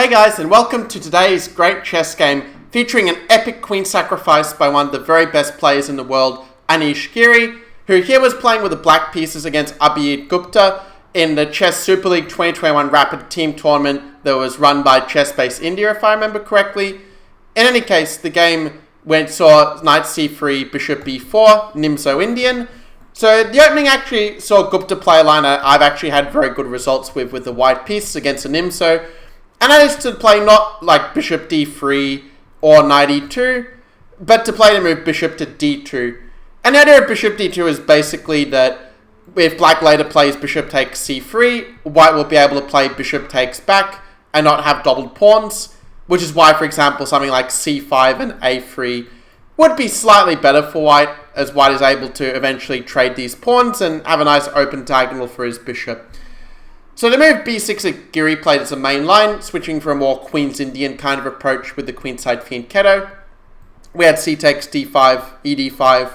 Hey guys, and welcome to today's great chess game featuring an epic queen sacrifice by one of the very best players in the world, Anish Giri, who here was playing with the black pieces against Abhijit Gupta in the Chess Super League 2021 Rapid Team Tournament that was run by Chess-Base India, if I remember correctly. In any case, the game saw knight c3, bishop b4, Nimzo Indian. So the opening actually saw Gupta play a line I've actually had very good results with the white pieces against a Nimzo. And that is to play not like bishop d3 or knight e2, but to play the move bishop to d2. And the idea of bishop d2 is basically that if black later plays bishop takes c3, white will be able to play bishop takes back and not have doubled pawns, which is why, for example, something like c5 and a3 would be slightly better for white, as white is able to eventually trade these pawns and have a nice open diagonal for his bishop. So the move b6 that Giri played as a main line, switching for a more Queen's Indian kind of approach with the queenside fianchetto. We had c takes d5, ed5,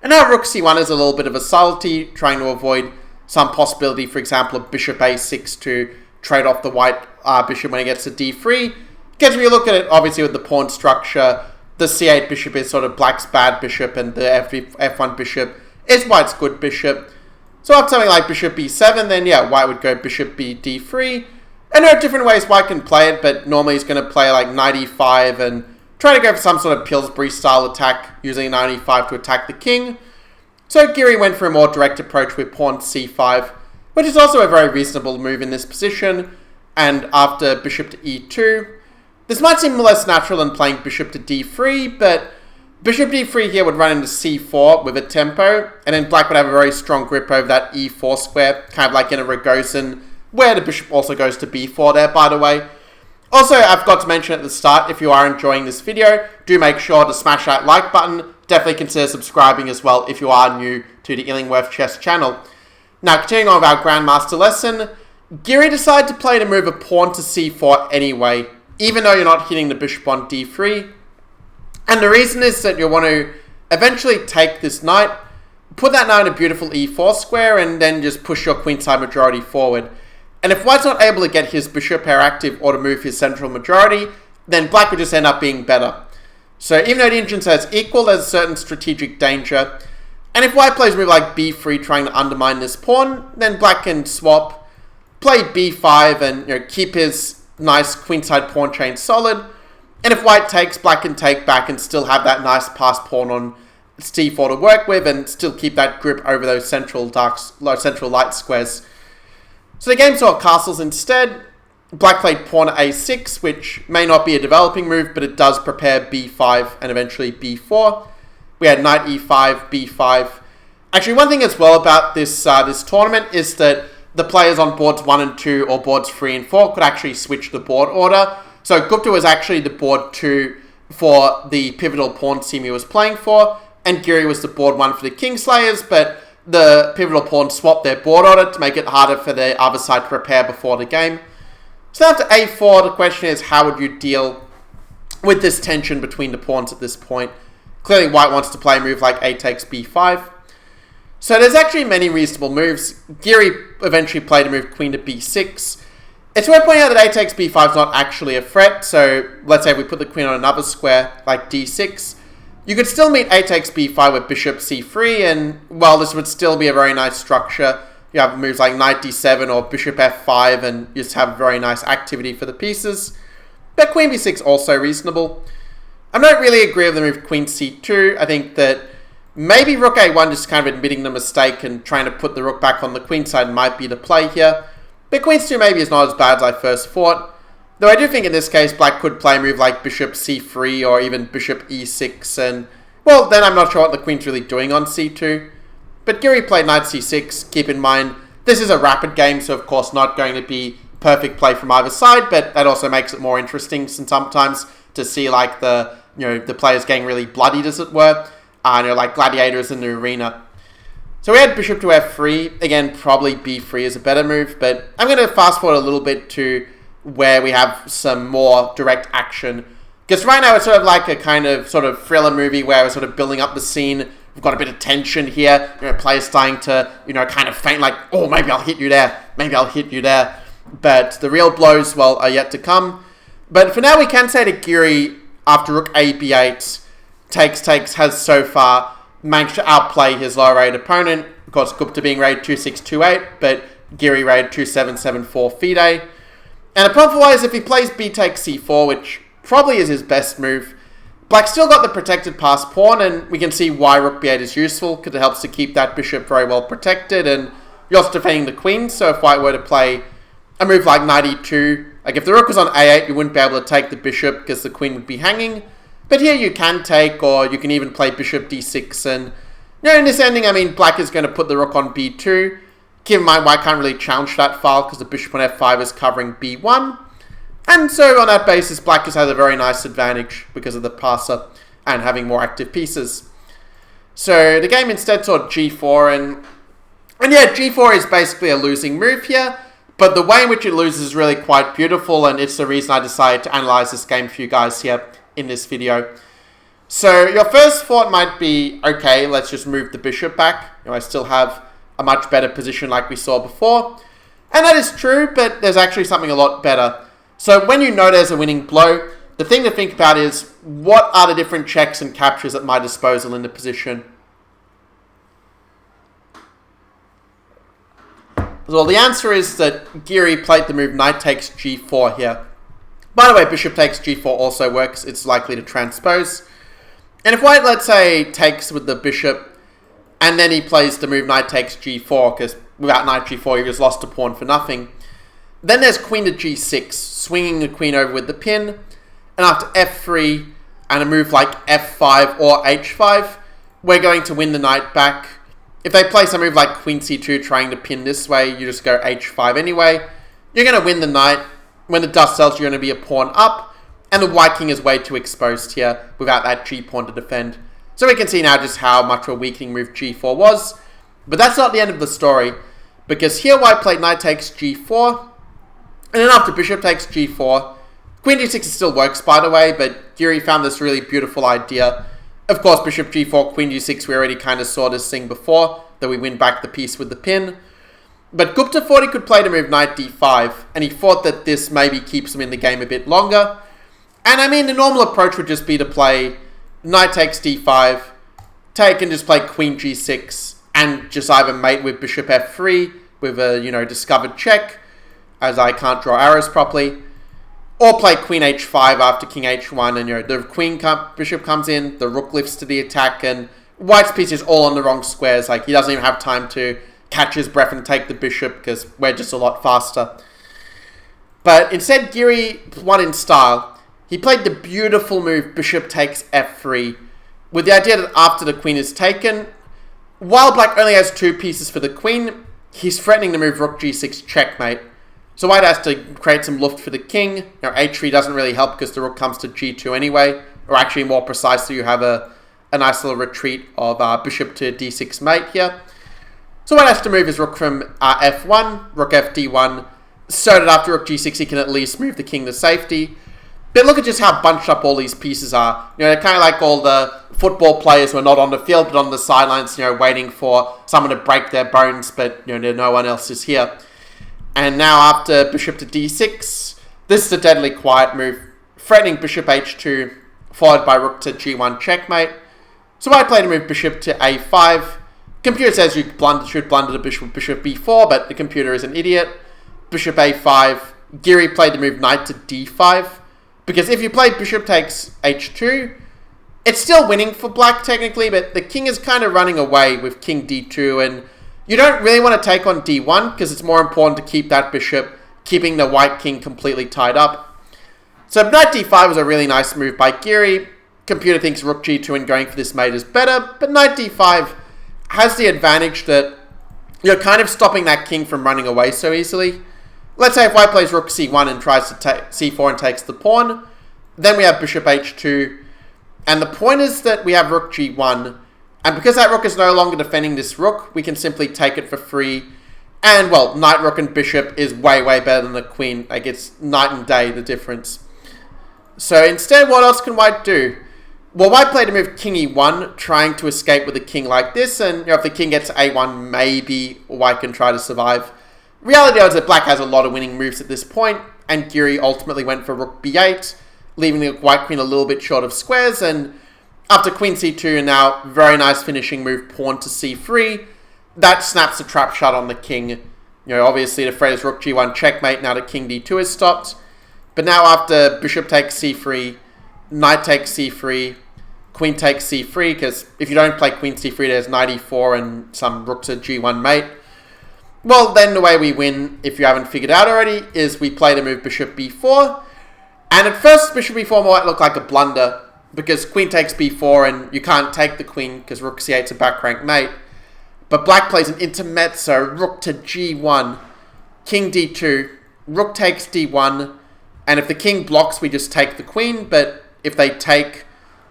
and now rook c1 is a little bit of a subtlety, trying to avoid some possibility, for example, of bishop a6 to trade off the white bishop when it gets to d3. Because if you look at it, obviously with the pawn structure, the c8 bishop is sort of black's bad bishop, and the f1 bishop is white's good bishop. So after something like bishop b7, then yeah, white would go bishop b d3. And there are different ways white can play it, but normally he's going to play like knight e5 and try to go for some sort of Pillsbury-style attack, using knight e5 to attack the king. So Giri went for a more direct approach with pawn c5, which is also a very reasonable move in this position. And after bishop to e2, this might seem less natural than playing bishop to d3, but bishop d3 here would run into c4 with a tempo, and then black would have a very strong grip over that e4 square, kind of like in a Rogozin, where the bishop also goes to b4 there, by the way. Also, I forgot to mention at the start, if you are enjoying this video, do make sure to smash that like button. Definitely consider subscribing as well if you are new to the Illingworth Chess channel. Now, continuing on with our Grandmaster lesson, Giri decided to play to move a pawn to c4 anyway, even though you're not hitting the bishop on d3. And the reason is that you want to eventually take this knight, put that knight in a beautiful e4 square, and then just push your queenside majority forward. And if white's not able to get his bishop pair active or to move his central majority, then black would just end up being better. So even though the engine says equal, there's a certain strategic danger. And if white plays a move like b3 trying to undermine this pawn, then black can swap, play b5 and keep his nice queenside pawn chain solid. And if white takes, black can take back and still have that nice passed pawn on c4 to work with and still keep that grip over those central light squares. So the game saw castles instead. Black played pawn a6, which may not be a developing move, but it does prepare b5 and eventually b4. We had knight e5, b5. Actually, one thing as well about this tournament is that the players on boards 1 and 2 or boards 3 and 4 could actually switch the board order. So Gupta was actually the board 2 for the pivotal pawn team he was playing for, and Giri was the board 1 for the Kingslayers, but the pivotal pawn swapped their board order to make it harder for the other side to prepare before the game. So after a4, the question is, how would you deal with this tension between the pawns at this point? Clearly white wants to play a move like a takes b5. So there's actually many reasonable moves. Giri eventually played a move queen to b6. It's worth pointing out that a takes b5 is not actually a threat, so let's say we put the queen on another square, like d6. You could still meet a takes b5 with bishop c3, and, well, this would still be a very nice structure. You have moves like knight d7 or bishop f5, and you just have very nice activity for the pieces. But queen b6 also reasonable. I don't really agree with the move queen c2. I think that maybe rook a1 just kind of admitting the mistake and trying to put the rook back on the queen side might be the play here. But queen c2 maybe is not as bad as I first thought. Though I do think in this case black could play a move like bishop c3 or even bishop e6, and, well, then I'm not sure what the queen's really doing on c2. But Giri played knight c6. Keep in mind, this is a rapid game, so of course not going to be perfect play from either side, but that also makes it more interesting sometimes to see like the players getting really bloodied, as it were, like gladiators in the arena. So we had bishop to f3. Again, probably b3 is a better move, but I'm going to fast forward a little bit to where we have some more direct action. Because right now it's sort of like a kind of sort of thriller movie where we're sort of building up the scene. We've got a bit of tension here. Players starting to, kind of faint like, oh, maybe I'll hit you there. Maybe I'll hit you there. But the real blows, well, are yet to come. But for now, we can say that Giri, after rook a b8, takes, has so far managed to outplay his lower rated opponent. Of course, Gupta being rated 2628, but Giri rated 2774 FIDE. And the problem for White is if he plays b takes c4, which probably is his best move, Black still got the protected passed pawn, and we can see why rook b8 is useful, because it helps to keep that bishop very well protected, and you're also defending the queen, so if White were to play a move like knight e2, like if the rook was on a8, you wouldn't be able to take the bishop because the queen would be hanging. But here you can take, or you can even play bishop d6, and in this ending, I mean, Black is going to put the rook on b2. Keep in mind, White can't really challenge that file because the bishop on f5 is covering b1. And so on that basis, Black just has a very nice advantage because of the passer and having more active pieces. So the game instead saw g4, and yeah, g4 is basically a losing move here, but the way in which it loses is really quite beautiful, and it's the reason I decided to analyze this game for you guys here in this video. So your first thought might be, okay, let's just move the bishop back. I still have a much better position like we saw before. And that is true, but there's actually something a lot better. So when you know there's a winning blow, the thing to think about is, what are the different checks and captures at my disposal in the position? Well, the answer is that Giri played the move knight takes g4 here. By the way, bishop takes g4 also works. It's likely to transpose. And if White, let's say, takes with the bishop, and then he plays the move knight takes g4, because without knight g4, he just lost a pawn for nothing. Then there's queen to g6, swinging the queen over with the pin. And after f3, and a move like f5 or h5, we're going to win the knight back. If they play some move like queen c2 trying to pin this way, you just go h5 anyway. You're going to win the knight. When the dust settles, you're going to be a pawn up. And the white king is way too exposed here without that g-pawn to defend. So we can see now just how much of a weakening move g4 was. But that's not the end of the story, because here White played knight takes g4. And then after bishop takes g4, queen g6 still works, by the way, but Giri found this really beautiful idea. Of course, bishop g4, queen g6, we already kind of saw this thing before, that we win back the piece with the pin. But Gupta thought he could play the move knight d5, and he thought that this maybe keeps him in the game a bit longer. And I mean, the normal approach would just be to play knight takes d5, take and just play queen g6, and just either mate with bishop f3 with a, discovered check, as I can't draw arrows properly, or play queen h5 after king h1, and the bishop comes in, the rook lifts to the attack, and White's piece is all on the wrong squares. Like, he doesn't even have time to catch his breath and take the bishop, because we're just a lot faster. But instead, Giri won in style. He played the beautiful move bishop takes f3, with the idea that after the queen is taken, while Black only has 2 pieces for the queen, he's threatening to move rook g6 checkmate. So White has to create some luft for the king. Now h3 doesn't really help because the rook comes to g2 anyway, or actually more precisely, you have a nice little retreat of bishop to d6 mate here. So White has to move his rook from f1, rook fd1, so that after rook g6 he can at least move the king to safety. But look at just how bunched up all these pieces are. They're kind of like all the football players who are not on the field but on the sidelines, waiting for someone to break their bones, but no one else is here. And now after bishop to d6, this is a deadly quiet move, threatening bishop h2, followed by rook to g1 checkmate. So I played a move bishop to a5. Computer says you should blunder the bishop with bishop b4, but the computer is an idiot. Bishop a5. Giri played the move knight to d5. Because if you play bishop takes h2, it's still winning for Black technically, but the king is kind of running away with king d2, and you don't really want to take on d1 because it's more important to keep that bishop, keeping the white king completely tied up. So knight d5 was a really nice move by Giri. Computer thinks rook g2 and going for this mate is better, but knight d5 has the advantage that you're kind of stopping that king from running away so easily. Let's say if White plays rook c1 and tries to take c4 and takes the pawn, then we have bishop h2, and the point is that we have rook g1, and because that rook is no longer defending this rook, we can simply take it for free, and well, knight, rook and bishop is way better than the queen. Like, it's night and day, the difference. So instead, what else can White do? Well, White played a move king e1, trying to escape with a king like this, and if the king gets a1, maybe White can try to survive. Reality is that Black has a lot of winning moves at this point, and Giri ultimately went for rook b8, leaving the white queen a little bit short of squares, and after queen c2, now very nice finishing move, pawn to c3. That snaps the trap shut on the king. You know, obviously the phrase rook g1 checkmate, now that king d2 is stopped. But now after bishop takes c3, knight takes c3, queen takes c3, because if you don't play queen c3, there's knight e4 and some rook to g1 mate. Well, then the way we win, if you haven't figured out already, is we play the move bishop b4. And at first, bishop b4 might look like a blunder, because queen takes b4 and you can't take the queen because rook c8 is a back rank mate. But black plays an intermezzo, rook to g1, king d2, rook takes d1, and if the king blocks, we just take the queen, but if they take,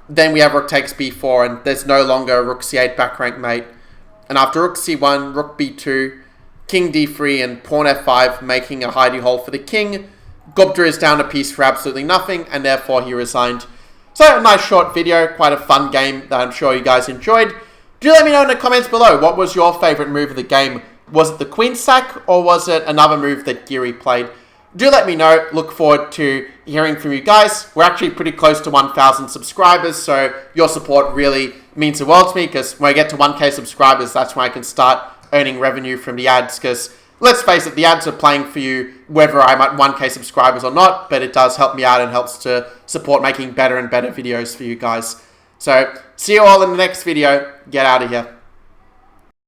then we have rook takes b4, and there's no longer a rook c8 back rank mate. And after rook c1, rook b2, king d3, and pawn f5, making a hidey hole for the king, Gupta is down a piece for absolutely nothing, and therefore he resigned. So, a nice short video, quite a fun game that I'm sure you guys enjoyed. Do let me know in the comments below, what was your favourite move of the game? Was it the queen sack, or was it another move that Giri played? Do let me know. Look forward to hearing from you guys. We're actually pretty close to 1,000 subscribers, so your support really means the world to me, because when I get to 1k subscribers, that's when I can start earning revenue from the ads, because let's face it, the ads are playing for you whether I'm at 1k subscribers or not, but it does help me out and helps to support making better and better videos for you guys. So, see you all in the next video. Get out of here.